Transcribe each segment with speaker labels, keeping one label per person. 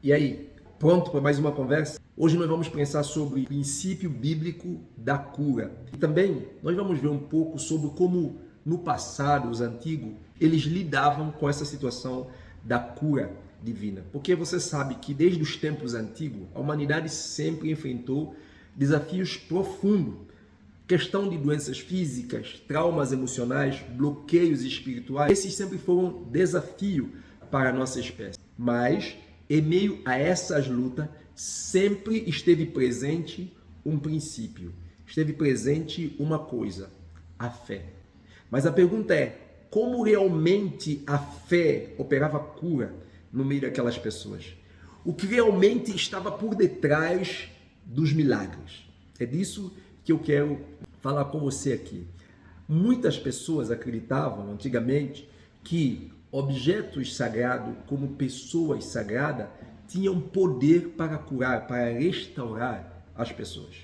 Speaker 1: E aí, pronto para mais uma conversa? Hoje nós vamos pensar sobre o princípio bíblico da cura. E também nós vamos ver um pouco sobre como no passado, os antigos, eles lidavam com essa situação da cura divina. Porque você sabe que desde os tempos antigos, a humanidade sempre enfrentou desafios profundos. Questão de doenças físicas, traumas emocionais, bloqueios espirituais, esses sempre foram desafio para a nossa espécie. Mas, em meio a essas lutas, sempre esteve presente um princípio, esteve presente uma coisa, a fé. Mas a pergunta é, como realmente a fé operava cura no meio daquelas pessoas? O que realmente estava por detrás dos milagres? É disso que eu quero falar com você aqui. Muitas pessoas acreditavam antigamente que objetos sagrados, como pessoas sagradas, tinham poder para curar, para restaurar as pessoas.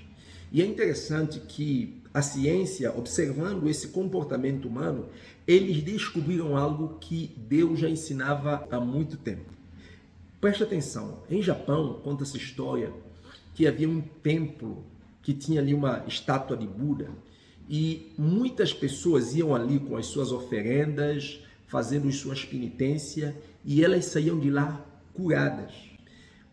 Speaker 1: E é interessante que a ciência, observando esse comportamento humano, eles descobriram algo que Deus já ensinava há muito tempo. Preste atenção, em Japão conta essa história que havia um templo que tinha ali uma estátua de Buda e muitas pessoas iam ali com as suas oferendas, fazendo as suas penitências e elas saíam de lá curadas.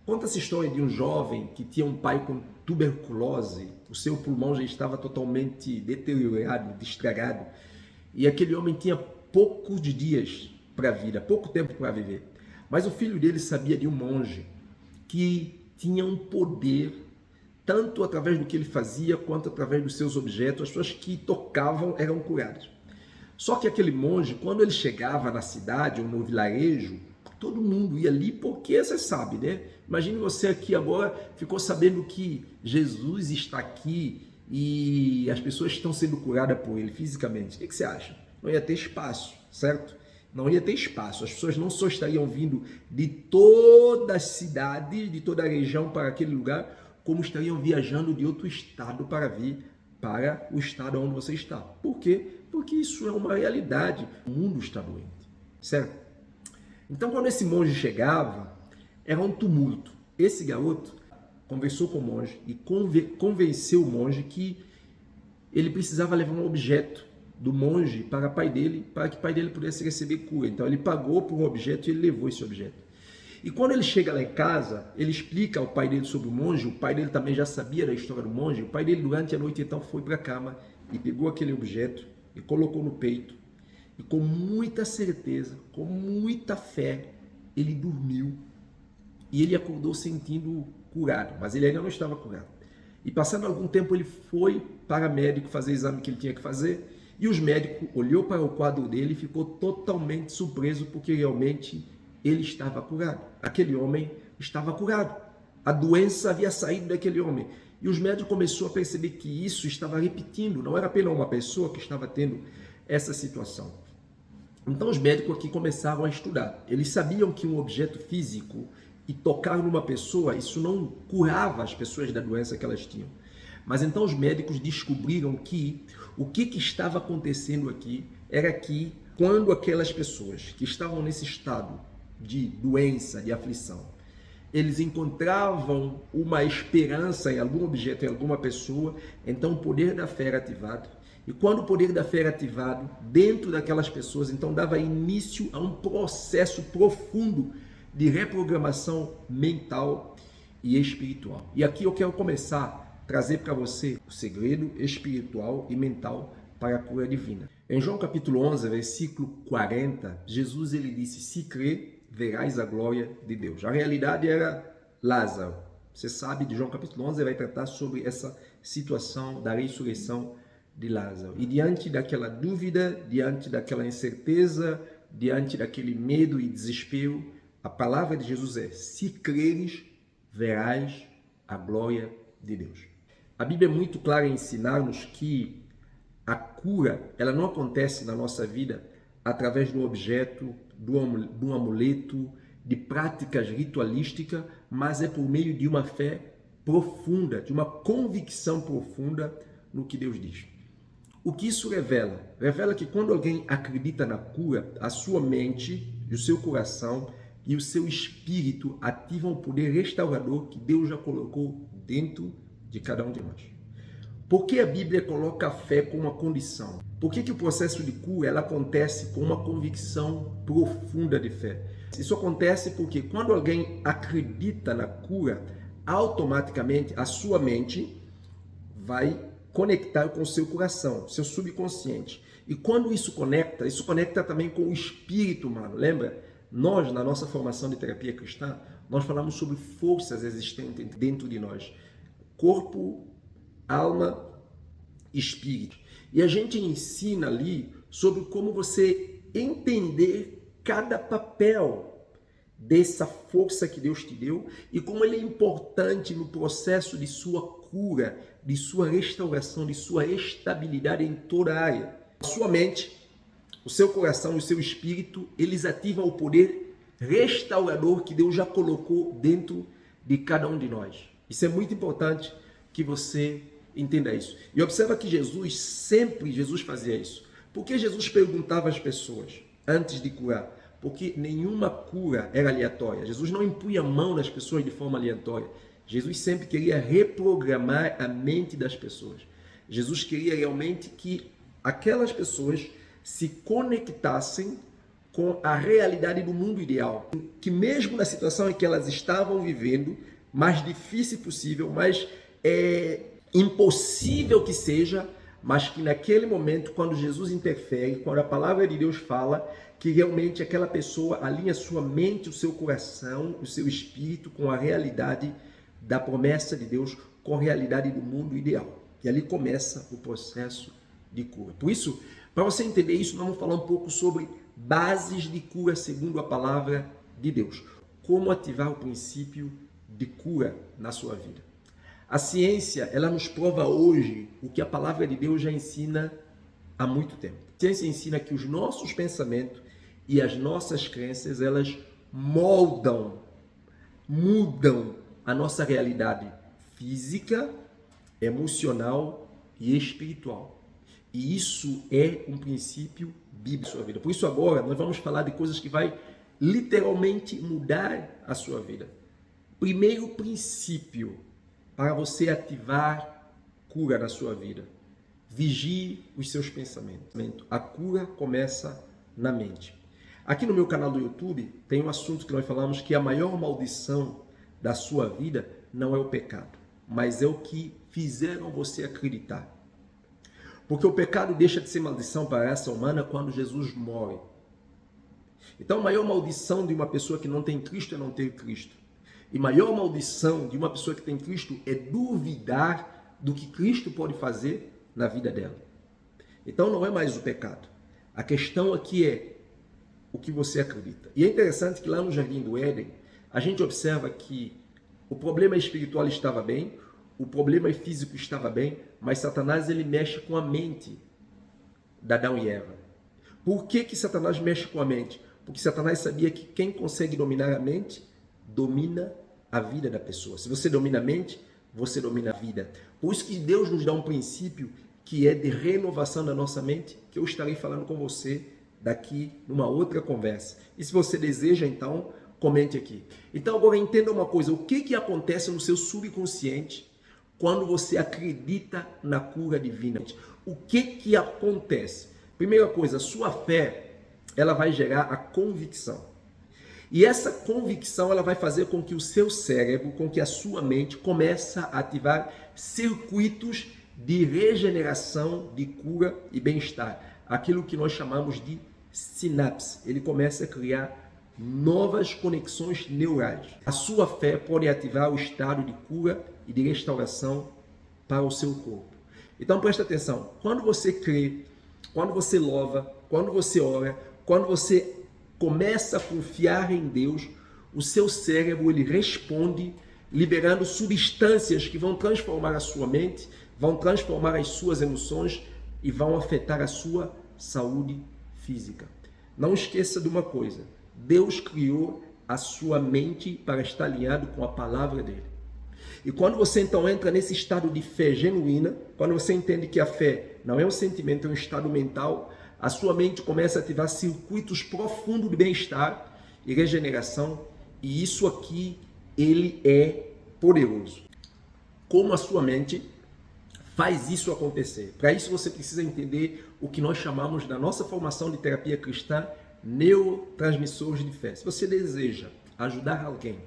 Speaker 1: Conta essa história de um jovem que tinha um pai com tuberculose, o seu pulmão já estava totalmente deteriorado, estragado, e aquele homem tinha poucos dias para a vida, pouco tempo para viver. Mas o filho dele sabia de um monge que tinha um poder, tanto através do que ele fazia, quanto através dos seus objetos, as pessoas que tocavam eram curadas. Só que aquele monge, quando ele chegava na cidade ou no vilarejo, todo mundo ia ali porque você sabe, né? Imagine você aqui agora, ficou sabendo que Jesus está aqui e as pessoas estão sendo curadas por ele fisicamente. O que você acha? Não ia ter espaço, certo? Não ia ter espaço. As pessoas não só estariam vindo de toda a cidade, de toda a região para aquele lugar, como estariam viajando de outro estado para vir para o estado onde você está. Por quê? Porque isso é uma realidade. O mundo está doente, certo? Então, quando esse monge chegava, era um tumulto. Esse garoto conversou com o monge e convenceu o monge que ele precisava levar um objeto do monge para pai dele, para que o pai dele pudesse receber cura. Então, ele pagou por um objeto e ele levou esse objeto. E quando ele chega lá em casa, ele explica ao pai dele sobre o monge, o pai dele também já sabia da história do monge, o pai dele durante a noite então foi para a cama e pegou aquele objeto e colocou no peito. E com muita certeza, com muita fé, ele dormiu e ele acordou sentindo curado, mas ele ainda não estava curado. E passando algum tempo ele foi para o médico fazer o exame que ele tinha que fazer e os médicos olhou para o quadro dele e ficou totalmente surpreso porque realmente ele estava curado. Aquele homem estava curado. A doença havia saído daquele homem. E os médicos começaram a perceber que isso estava repetindo, não era apenas uma pessoa que estava tendo essa situação. Então os médicos aqui começaram a estudar. Eles sabiam que um objeto físico e tocar numa pessoa, isso não curava as pessoas da doença que elas tinham. Mas então os médicos descobriram que o que estava acontecendo aqui era que quando aquelas pessoas que estavam nesse estado de doença, de aflição, eles encontravam uma esperança em algum objeto, em alguma pessoa, então o poder da fé era ativado. E quando o poder da fé era ativado dentro daquelas pessoas, então dava início a um processo profundo de reprogramação mental e espiritual. E aqui eu quero começar a trazer para você o segredo espiritual e mental para a cura divina. Em João capítulo 11, versículo 40, Jesus ele disse, se crer, verás a glória de Deus. A realidade era Lázaro. Você sabe, de João capítulo 11 vai tratar sobre essa situação da ressurreição de Lázaro. E diante daquela dúvida, diante daquela incerteza, diante daquele medo e desespero, a palavra de Jesus é, se creres, verás a glória de Deus. A Bíblia é muito clara em ensinar-nos que a cura, ela não acontece na nossa vida através de um objeto, de um amuleto, de práticas ritualísticas, mas é por meio de uma fé profunda, de uma convicção profunda no que Deus diz. O que isso revela? Revela que quando alguém acredita na cura, a sua mente e o seu coração e o seu espírito ativam o poder restaurador que Deus já colocou dentro de cada um de nós. Por que a Bíblia coloca a fé como uma condição? Por que o processo de cura ela acontece com uma convicção profunda de fé? Isso acontece porque quando alguém acredita na cura, automaticamente a sua mente vai conectar com o seu coração, seu subconsciente. E quando isso conecta também com o espírito humano. Lembra? Nós, na nossa formação de terapia cristã, nós falamos sobre forças existentes dentro de nós. Corpo, alma, espírito. E a gente ensina ali sobre como você entender cada papel dessa força que Deus te deu e como ele é importante no processo de sua cura, de sua restauração, de sua estabilidade em toda a área. A sua mente, o seu coração e o seu espírito, eles ativam o poder restaurador que Deus já colocou dentro de cada um de nós. Isso é muito importante que você entenda isso. E observa que Jesus fazia isso. Por que Jesus perguntava às pessoas antes de curar? Porque nenhuma cura era aleatória. Jesus não impunha a mão nas pessoas de forma aleatória. Jesus sempre queria reprogramar a mente das pessoas. Jesus queria realmente que aquelas pessoas se conectassem com a realidade do mundo ideal. Que mesmo na situação em que elas estavam vivendo, mais difícil possível, mais impossível que seja, mas que naquele momento, quando Jesus interfere, quando a palavra de Deus fala, que realmente aquela pessoa alinha sua mente, o seu coração, o seu espírito com a realidade da promessa de Deus, com a realidade do mundo ideal. E ali começa o processo de cura. Por isso, para você entender isso, nós vamos falar um pouco sobre bases de cura segundo a palavra de Deus. Como ativar o princípio de cura na sua vida. A ciência, ela nos prova hoje o que a palavra de Deus já ensina há muito tempo. A ciência ensina que os nossos pensamentos e as nossas crenças, elas mudam a nossa realidade física, emocional e espiritual. E isso é um princípio bíblico da sua vida. Por isso agora nós vamos falar de coisas que vai literalmente mudar a sua vida. Primeiro princípio para você ativar cura na sua vida. Vigie os seus pensamentos. A cura começa na mente. Aqui no meu canal do YouTube tem um assunto que nós falamos que a maior maldição da sua vida não é o pecado, mas é o que fizeram você acreditar. Porque o pecado deixa de ser maldição para a raça humana quando Jesus morre. Então a maior maldição de uma pessoa que não tem Cristo é não ter Cristo. E maior maldição de uma pessoa que tem Cristo é duvidar do que Cristo pode fazer na vida dela. Então não é mais o pecado. A questão aqui é o que você acredita. E é interessante que lá no Jardim do Éden, a gente observa que o problema espiritual estava bem, o problema físico estava bem, mas Satanás ele mexe com a mente de Adão e Eva. Por que Satanás mexe com a mente? Porque Satanás sabia que quem consegue dominar a mente, domina a vida da pessoa. Se você domina a mente, você domina a vida. Por isso que Deus nos dá um princípio que é de renovação da nossa mente, que eu estarei falando com você daqui numa outra conversa. E se você deseja, então, comente aqui. Então agora entenda uma coisa, o que acontece no seu subconsciente quando você acredita na cura divina? O que acontece? Primeira coisa, sua fé, ela vai gerar a convicção. E essa convicção, ela vai fazer com que o seu cérebro, com que a sua mente comece a ativar circuitos de regeneração, de cura e bem-estar. Aquilo que nós chamamos de sinapse. Ele começa a criar novas conexões neurais. A sua fé pode ativar o estado de cura e de restauração para o seu corpo. Então presta atenção, quando você crê, quando você louva, quando você ora, quando você começa a confiar em Deus, o seu cérebro ele responde liberando substâncias que vão transformar a sua mente, vão transformar as suas emoções e vão afetar a sua saúde física. Não esqueça de uma coisa, Deus criou a sua mente para estar alinhado com a palavra dele. E quando você então entra nesse estado de fé genuína, quando você entende que a fé não é um sentimento, é um estado mental, a sua mente começa a ativar circuitos profundos de bem-estar e regeneração, e isso aqui, ele é poderoso. Como a sua mente faz isso acontecer? Para isso você precisa entender o que nós chamamos na nossa formação de terapia cristã, neurotransmissores de fé. Se você deseja ajudar alguém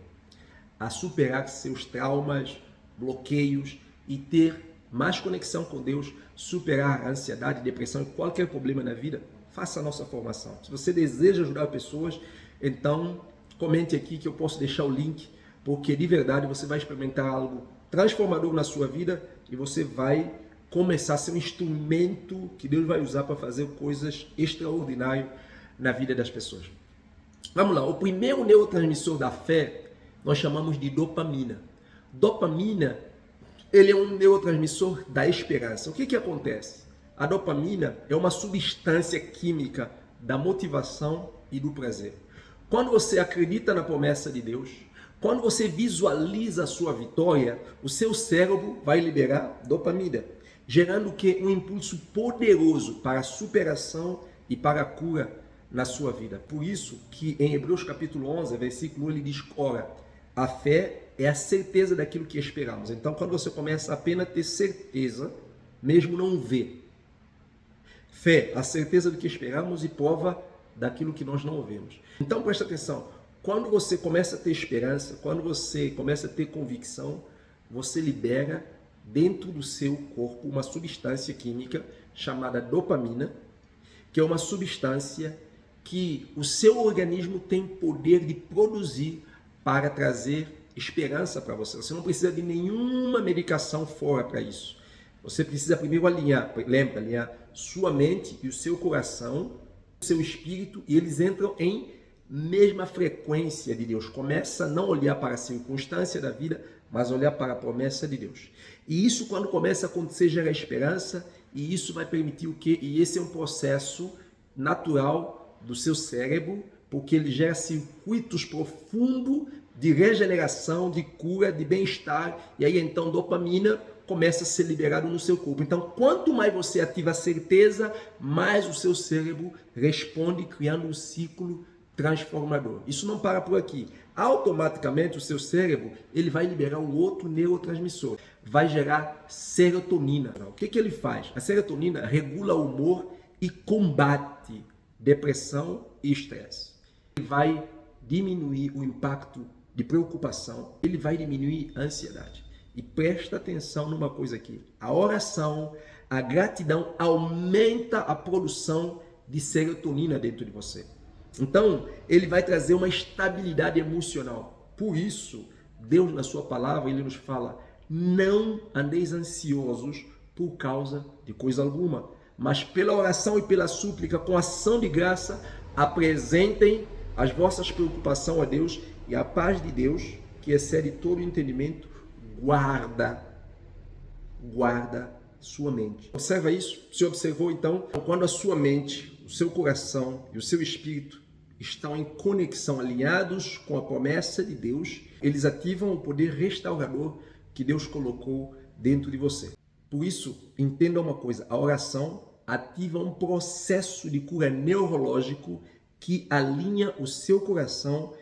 Speaker 1: a superar seus traumas, bloqueios e ter mais conexão com Deus, superar a ansiedade, depressão e qualquer problema na vida, faça a nossa formação. Se você deseja ajudar pessoas, então comente aqui que eu posso deixar o link, porque de verdade você vai experimentar algo transformador na sua vida e você vai começar a ser um instrumento que Deus vai usar para fazer coisas extraordinárias na vida das pessoas. Vamos lá, o primeiro neurotransmissor da fé nós chamamos de dopamina. Dopamina, ele é um neurotransmissor da esperança. O que acontece? A dopamina é uma substância química da motivação e do prazer. Quando você acredita na promessa de Deus, quando você visualiza a sua vitória, o seu cérebro vai liberar dopamina, gerando o quê? Um impulso poderoso para a superação e para a cura na sua vida. Por isso que em Hebreus capítulo 11, versículo 1, ele diz, ora, a fé é a certeza daquilo que esperamos. Então, quando você começa a apenas ter certeza, mesmo não ver. Fé, a certeza do que esperamos e prova daquilo que nós não vemos. Então, presta atenção. Quando você começa a ter esperança, quando você começa a ter convicção, você libera dentro do seu corpo uma substância química chamada dopamina, que é uma substância que o seu organismo tem poder de produzir para trazer esperança para você. Você não precisa de nenhuma medicação fora para isso. Você precisa primeiro alinhar, lembra, alinhar sua mente e o seu coração, o seu espírito, e eles entram em mesma frequência de Deus. Começa a não olhar para a circunstância da vida, mas olhar para a promessa de Deus. E isso, quando começa a acontecer, gera esperança, e isso vai permitir o quê? E esse é um processo natural do seu cérebro, porque ele gera circuitos profundos de regeneração, de cura, de bem-estar, e aí então dopamina começa a ser liberado no seu corpo. Então, quanto mais você ativa a certeza, mais o seu cérebro responde, criando um ciclo transformador. Isso não para por aqui. Automaticamente o seu cérebro ele vai liberar um outro neurotransmissor, vai gerar serotonina. O que ele faz? A serotonina regula o humor e combate depressão e estresse. Ele vai diminuir o impacto de preocupação, ele vai diminuir a ansiedade. E presta atenção numa coisa aqui. A oração, a gratidão aumenta a produção de serotonina dentro de você. Então, ele vai trazer uma estabilidade emocional. Por isso, Deus na sua palavra, ele nos fala, não andeis ansiosos por causa de coisa alguma, mas pela oração e pela súplica, com ação de graça, apresentem as vossas preocupações a Deus, e a paz de Deus, que excede todo entendimento, guarda sua mente. Observa isso? Você observou então? Quando a sua mente, o seu coração e o seu espírito estão em conexão, alinhados com a promessa de Deus, eles ativam o poder restaurador que Deus colocou dentro de você. Por isso, entenda uma coisa, a oração ativa um processo de cura neurológico que alinha o seu coração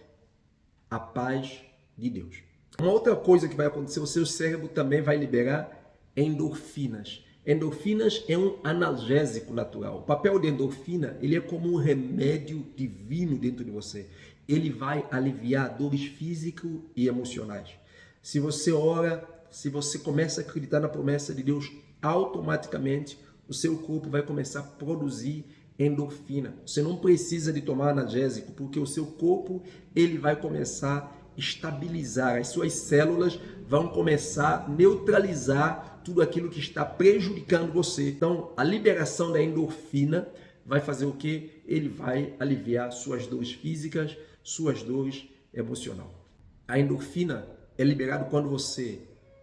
Speaker 1: à paz de Deus. Uma outra coisa que vai acontecer, o seu cérebro também vai liberar endorfinas. Endorfinas é um analgésico natural. O papel de endorfina, ele é como um remédio divino dentro de você. Ele vai aliviar dores físicas e emocionais. Se você ora, se você começa a acreditar na promessa de Deus, automaticamente o seu corpo vai começar a produzir endorfina. Você não precisa de tomar analgésico, porque o seu corpo ele vai começar a estabilizar, as suas células vão começar a neutralizar tudo aquilo que está prejudicando você. Então, a liberação da endorfina vai fazer o quê? Ele vai aliviar suas dores físicas, suas dores emocionais. A endorfina é liberada quando você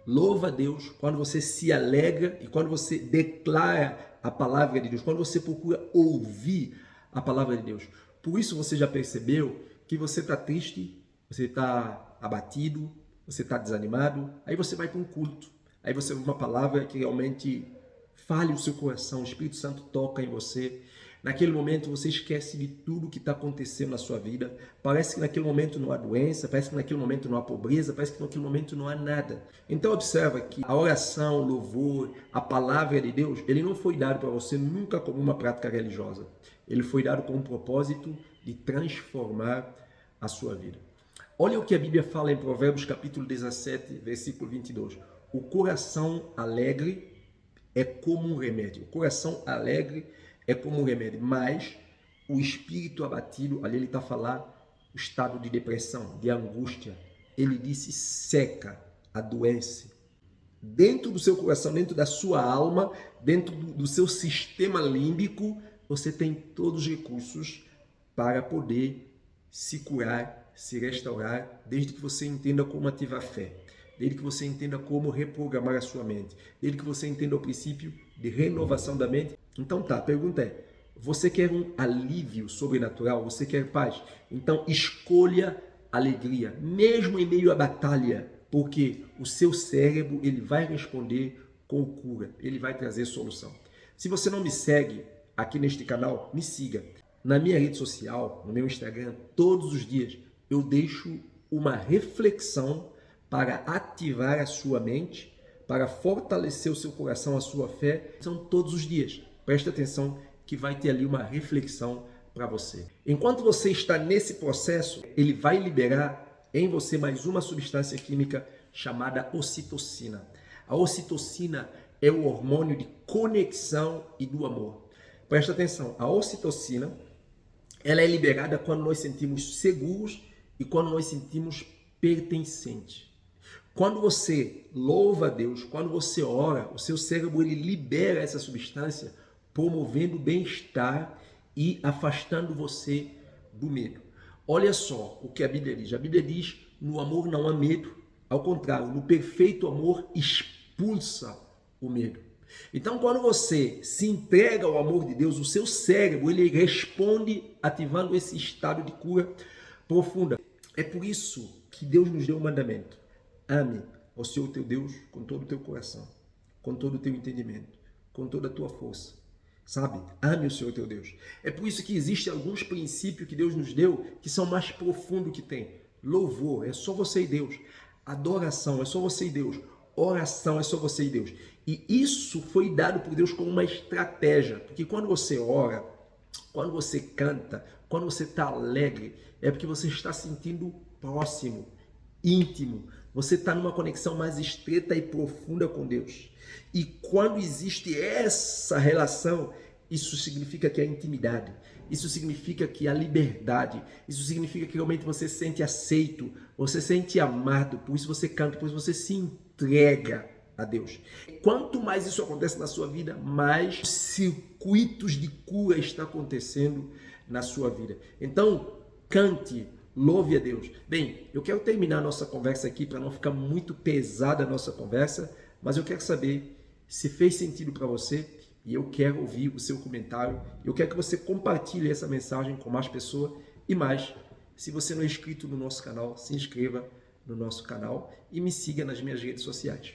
Speaker 1: louva a Deus, quando você se alegra e quando você declara a palavra de Deus, quando você procura ouvir a palavra de Deus. Por isso você já percebeu que você está triste, você está abatido, você está desanimado, aí você vai para um culto, aí você ouve uma palavra que realmente fale o seu coração, o Espírito Santo toca em você, Naquele momento você esquece de tudo que está acontecendo na sua vida. Parece que naquele momento não há doença, parece que naquele momento não há pobreza, parece que naquele momento não há nada. Então observa que a oração, o louvor, a palavra de Deus, ele não foi dado para você nunca como uma prática religiosa. Ele foi dado com o propósito de transformar a sua vida. Olha o que a Bíblia fala em Provérbios capítulo 17, versículo 22. O coração alegre é como um remédio. O coração alegre é como um remédio, mas o espírito abatido, ali ele está a falar o estado de depressão, de angústia. Ele disse seca, adoece. Dentro do seu coração, dentro da sua alma, dentro do seu sistema límbico, você tem todos os recursos para poder se curar, se restaurar, desde que você entenda como ativar a fé, desde que você entenda como reprogramar a sua mente, desde que você entenda o princípio de renovação da mente. Então tá, a pergunta é, você quer um alívio sobrenatural? Você quer paz? Então escolha alegria, mesmo em meio à batalha, porque o seu cérebro ele vai responder com cura, ele vai trazer solução. Se você não me segue aqui neste canal, me siga. Na minha rede social, no meu Instagram, todos os dias eu deixo uma reflexão para ativar a sua mente, para fortalecer o seu coração, a sua fé. São todos os dias. Presta atenção que vai ter ali uma reflexão para você. Enquanto você está nesse processo, ele vai liberar em você mais uma substância química chamada ocitocina. A ocitocina é o hormônio de conexão e do amor. Presta atenção, a ocitocina ela é liberada quando nós sentimos seguros e quando nós sentimos pertencentes. Quando você louva a Deus, quando você ora, o seu cérebro ele libera essa substância, promovendo bem-estar e afastando você do medo. Olha só o que a Bíblia diz. A Bíblia diz, no amor não há medo. Ao contrário, no perfeito amor expulsa o medo. Então, quando você se entrega ao amor de Deus, o seu cérebro ele responde ativando esse estado de cura profunda. É por isso que Deus nos deu um mandamento. Ame ao Senhor teu Deus com todo o teu coração, com todo o teu entendimento, com toda a tua força. Sabe? Ame o Senhor teu Deus. É por isso que existem alguns princípios que Deus nos deu que são mais profundos que tem. Louvor, é só você e Deus. Adoração, é só você e Deus. Oração, é só você e Deus. E isso foi dado por Deus como uma estratégia. Porque quando você ora, quando você canta, quando você está alegre, é porque você está sentindo próximo, íntimo. Você está numa conexão mais estreita e profunda com Deus. E quando existe essa relação, isso significa que há intimidade. Isso significa que há liberdade. Isso significa que realmente você se sente aceito, você se sente amado. Por isso você canta, por isso você se entrega a Deus. Quanto mais isso acontece na sua vida, mais circuitos de cura está acontecendo na sua vida. Então, cante, louve a Deus. Bem, eu quero terminar a nossa conversa aqui para não ficar muito pesada a nossa conversa, mas eu quero saber se fez sentido para você e eu quero ouvir o seu comentário. Eu quero que você compartilhe essa mensagem com mais pessoas e mais. Se você não é inscrito no nosso canal, se inscreva no nosso canal e me siga nas minhas redes sociais.